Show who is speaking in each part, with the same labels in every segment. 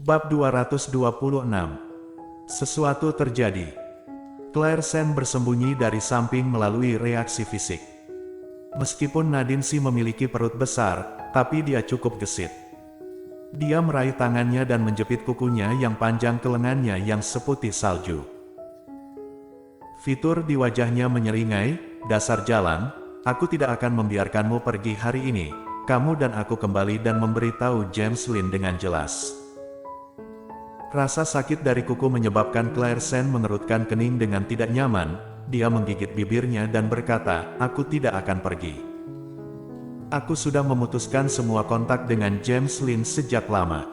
Speaker 1: Bab 226. Sesuatu terjadi. Claire Sen bersembunyi dari samping melalui reaksi fisik. Meskipun Nadine memiliki perut besar, tapi dia cukup gesit. Dia meraih tangannya dan menjepit kukunya yang panjang ke lengannya yang seputih salju. Fitur di wajahnya menyeringai, "Dasar jalan, aku tidak akan membiarkanmu pergi hari ini. Kamu dan aku kembali dan memberitahu James Lin dengan jelas." Rasa sakit dari kuku menyebabkan Claire Sen mengerutkan kening dengan tidak nyaman. Dia menggigit bibirnya dan berkata, "Aku tidak akan pergi. Aku sudah memutuskan semua kontak dengan James Lin sejak lama.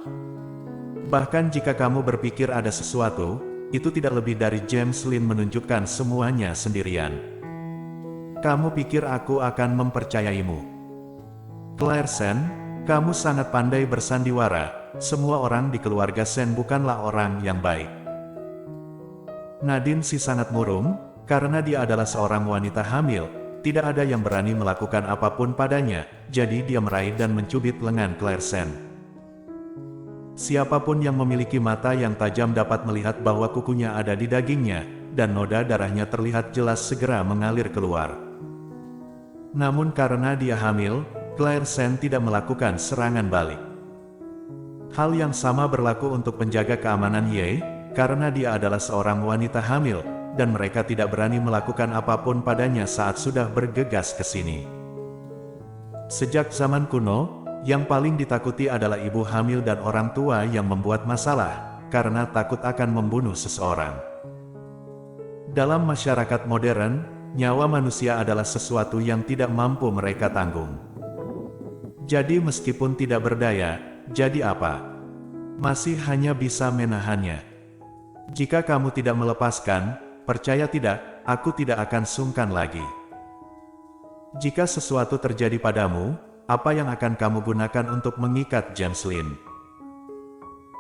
Speaker 1: Bahkan jika kamu berpikir ada sesuatu, itu tidak lebih dari James Lin menunjukkan semuanya sendirian. Kamu pikir aku akan mempercayaimu? Claire Sen, kamu sangat pandai bersandiwara. Semua orang di keluarga Sen bukanlah orang yang baik." Nadine sangat murung, karena dia adalah seorang wanita hamil. Tidak ada yang berani melakukan apapun padanya, jadi dia meraih dan mencubit lengan Claire Sen. Siapapun yang memiliki mata yang tajam dapat melihat bahwa kukunya ada di dagingnya, dan noda darahnya terlihat jelas segera mengalir keluar. Namun karena dia hamil, Claire Sen tidak melakukan serangan balik. Hal yang sama berlaku untuk penjaga keamanan Ye, karena dia adalah seorang wanita hamil, dan mereka tidak berani melakukan apapun padanya saat sudah bergegas ke sini. Sejak zaman kuno, yang paling ditakuti adalah ibu hamil dan orang tua yang membuat masalah, karena takut akan membunuh seseorang. Dalam masyarakat modern, nyawa manusia adalah sesuatu yang tidak mampu mereka tanggung. Jadi meskipun tidak berdaya, jadi apa? Masih hanya bisa menahannya. Jika kamu tidak melepaskan, percaya tidak, aku tidak akan sungkan lagi. Jika sesuatu terjadi padamu, apa yang akan kamu gunakan untuk mengikat James Lin?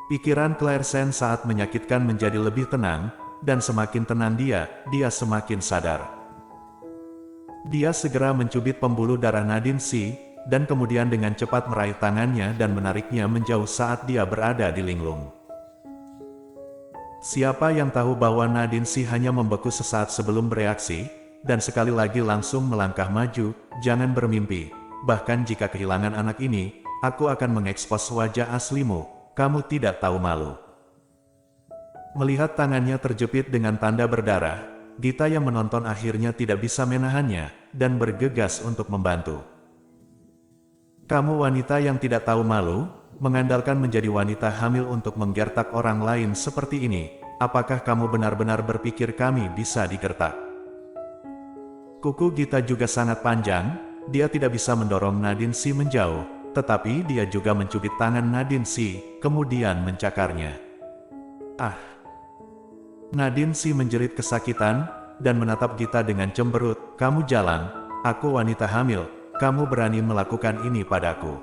Speaker 1: Pikiran Claire Sen saat menyakitkan menjadi lebih tenang, dan semakin tenang dia semakin sadar. Dia segera mencubit pembuluh darah Nadine dan kemudian dengan cepat meraih tangannya dan menariknya menjauh saat dia berada di linglung. Siapa yang tahu bahwa Nadine hanya membeku sesaat sebelum bereaksi, dan sekali lagi langsung melangkah maju. "Jangan bermimpi, bahkan jika kehilangan anak ini, aku akan mengekspos wajah aslimu, kamu tidak tahu malu." Melihat tangannya terjepit dengan tanda berdarah, Gita yang menonton akhirnya tidak bisa menahannya, dan bergegas untuk membantu. "Kamu wanita yang tidak tahu malu, mengandalkan menjadi wanita hamil untuk menggertak orang lain seperti ini. Apakah kamu benar-benar berpikir kami bisa digertak?" Kuku Gita juga sangat panjang, dia tidak bisa mendorong Nadine menjauh, tetapi dia juga mencubit tangan Nadine kemudian mencakarnya. "Ah!" Nadine menjerit kesakitan, dan menatap Gita dengan cemberut. "Kamu jalan, aku wanita hamil. Kamu berani melakukan ini padaku?"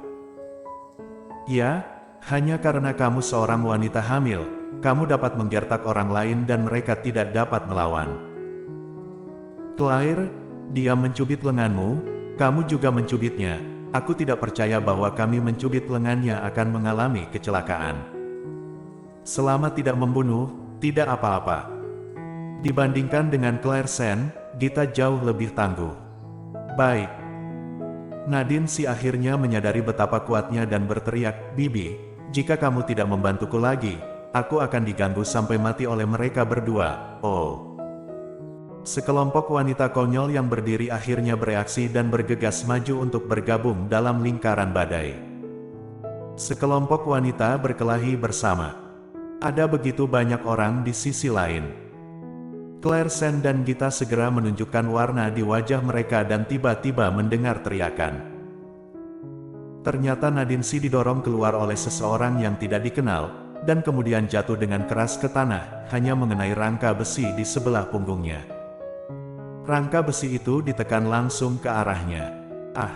Speaker 1: "Ya, hanya karena kamu seorang wanita hamil, kamu dapat menggertak orang lain dan mereka tidak dapat melawan." "Claire, dia mencubit lenganmu, kamu juga mencubitnya. Aku tidak percaya bahwa kami mencubit lengannya akan mengalami kecelakaan. Selama tidak membunuh, tidak apa-apa." Dibandingkan dengan Claire Sen, Gita jauh lebih tangguh. "Baik." Nadine akhirnya menyadari betapa kuatnya dan berteriak, "Bibi, jika kamu tidak membantuku lagi, aku akan diganggu sampai mati oleh mereka berdua." "Oh." Sekelompok wanita konyol yang berdiri akhirnya bereaksi dan bergegas maju untuk bergabung dalam lingkaran badai. Sekelompok wanita berkelahi bersama. Ada begitu banyak orang di sisi lain. Claire Sen dan Gita segera menunjukkan warna di wajah mereka dan tiba-tiba mendengar teriakan. Ternyata Nadine didorong keluar oleh seseorang yang tidak dikenal, dan kemudian jatuh dengan keras ke tanah, hanya mengenai rangka besi di sebelah punggungnya. Rangka besi itu ditekan langsung ke arahnya. "Ah!"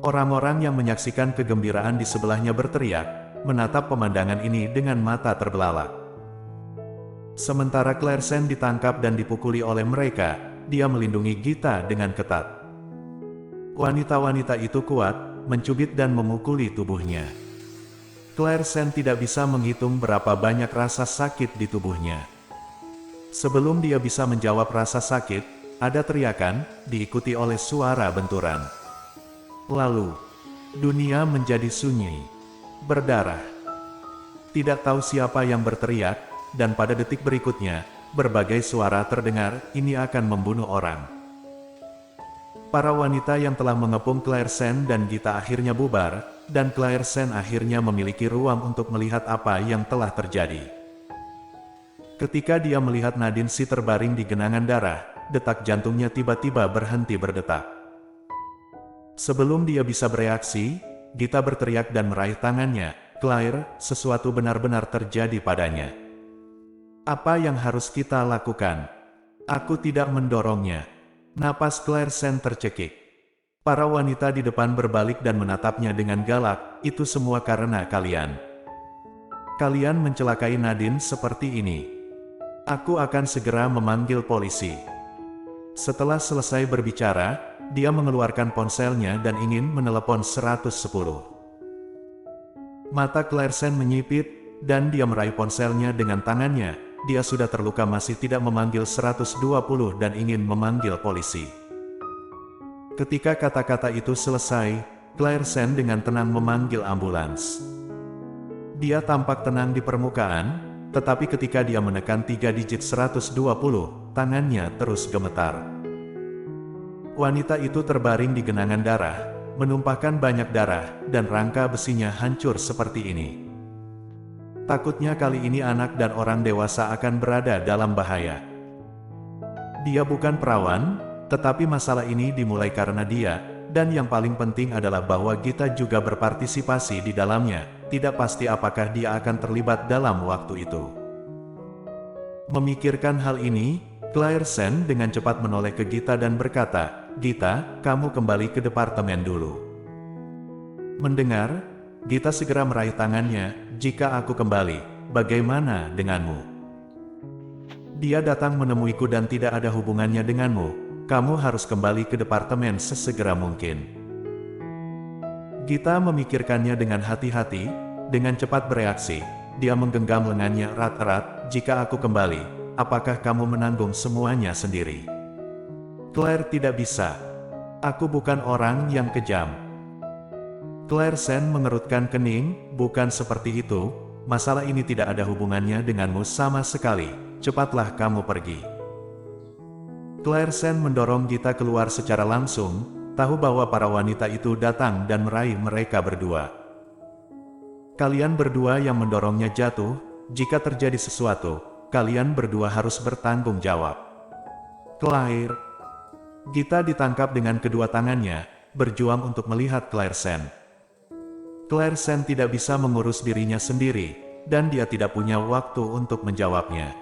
Speaker 1: Orang-orang yang menyaksikan kegembiraan di sebelahnya berteriak, menatap pemandangan ini dengan mata terbelalak. Sementara Claire Sen ditangkap dan dipukuli oleh mereka, dia melindungi Gita dengan ketat. Wanita-wanita itu kuat, mencubit dan memukuli tubuhnya. Claire Sen tidak bisa menghitung berapa banyak rasa sakit di tubuhnya. Sebelum dia bisa menjawab rasa sakit, ada teriakan, diikuti oleh suara benturan. Lalu, dunia menjadi sunyi, berdarah. Tidak tahu siapa yang berteriak, dan pada detik berikutnya, berbagai suara terdengar, ini akan membunuh orang. Para wanita yang telah mengepung Claire Sen dan Gita akhirnya bubar, dan Claire Sen akhirnya memiliki ruang untuk melihat apa yang telah terjadi. Ketika dia melihat Nadine Si terbaring di genangan darah, detak jantungnya tiba-tiba berhenti berdetak. Sebelum dia bisa bereaksi, Gita berteriak dan meraih tangannya, Claire, sesuatu benar-benar terjadi padanya. Apa yang harus kita lakukan? Aku tidak mendorongnya. Napas Claire Sen tercekik. Para wanita di depan berbalik dan menatapnya dengan galak, itu semua karena kalian. Kalian mencelakai Nadine seperti ini. Aku akan segera memanggil polisi. Setelah selesai berbicara, dia mengeluarkan ponselnya dan ingin menelepon 110. Mata Claire Sen menyipit, dan dia meraih ponselnya dengan tangannya. Dia sudah terluka masih tidak memanggil 120 dan ingin memanggil polisi. Ketika kata-kata itu selesai, Claire Sen dengan tenang memanggil ambulans. Dia tampak tenang di permukaan, tetapi ketika dia menekan 3 digit 120, tangannya terus gemetar. Wanita itu terbaring di genangan darah, menumpahkan banyak darah, dan rangka besinya hancur seperti ini. Takutnya kali ini anak dan orang dewasa akan berada dalam bahaya. Dia bukan perawan, tetapi masalah ini dimulai karena dia, dan yang paling penting adalah bahwa Gita juga berpartisipasi di dalamnya. Tidak pasti apakah dia akan terlibat dalam waktu itu. Memikirkan hal ini, Claire Sen dengan cepat menoleh ke Gita dan berkata, Gita, kamu kembali ke departemen dulu. Mendengar, Gita segera meraih tangannya, jika aku kembali, bagaimana denganmu? Dia datang menemuiku dan tidak ada hubungannya denganmu, kamu harus kembali ke departemen sesegera mungkin. Gita memikirkannya dengan hati-hati, dengan cepat bereaksi, dia menggenggam lengannya erat-erat, jika aku kembali, apakah kamu menanggung semuanya sendiri? Claire tidak bisa. Aku bukan orang yang kejam. Claire Sen mengerutkan kening, bukan seperti itu, masalah ini tidak ada hubungannya denganmu sama sekali, cepatlah kamu pergi. Claire Sen mendorong Gita keluar secara langsung, tahu bahwa para wanita itu datang dan meraih mereka berdua. Kalian berdua yang mendorongnya jatuh, jika terjadi sesuatu, kalian berdua harus bertanggung jawab. Claire. Gita ditangkap dengan kedua tangannya, berjuang untuk melihat Claire Sen. Claire Sen tidak bisa mengurus dirinya sendiri, dan dia tidak punya waktu untuk menjawabnya.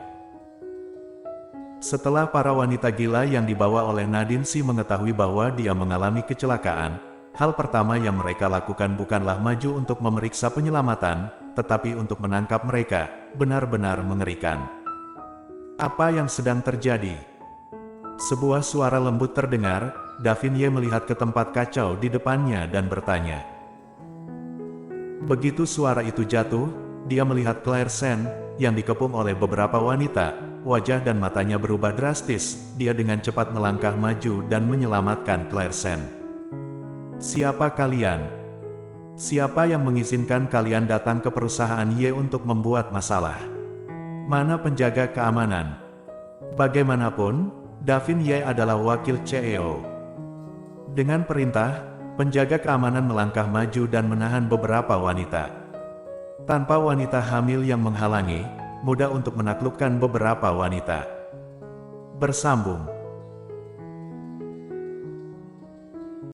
Speaker 1: Setelah para wanita gila yang dibawa oleh Nadine Si mengetahui bahwa dia mengalami kecelakaan, hal pertama yang mereka lakukan bukanlah maju untuk memeriksa penyelamatan, tetapi untuk menangkap mereka, benar-benar mengerikan. Apa yang sedang terjadi? Sebuah suara lembut terdengar, Daphne melihat ke tempat kacau di depannya dan bertanya. Begitu suara itu jatuh, dia melihat Claire Sen, yang dikepung oleh beberapa wanita, wajah dan matanya berubah drastis, dia dengan cepat melangkah maju dan menyelamatkan Claire Sen. Siapa kalian? Siapa yang mengizinkan kalian datang ke perusahaan Ye untuk membuat masalah? Mana penjaga keamanan? Bagaimanapun, Daphne Ye adalah wakil CEO. Dengan perintah, penjaga keamanan melangkah maju dan menahan beberapa wanita. Tanpa wanita hamil yang menghalangi, mudah untuk menaklukkan beberapa wanita. Bersambung.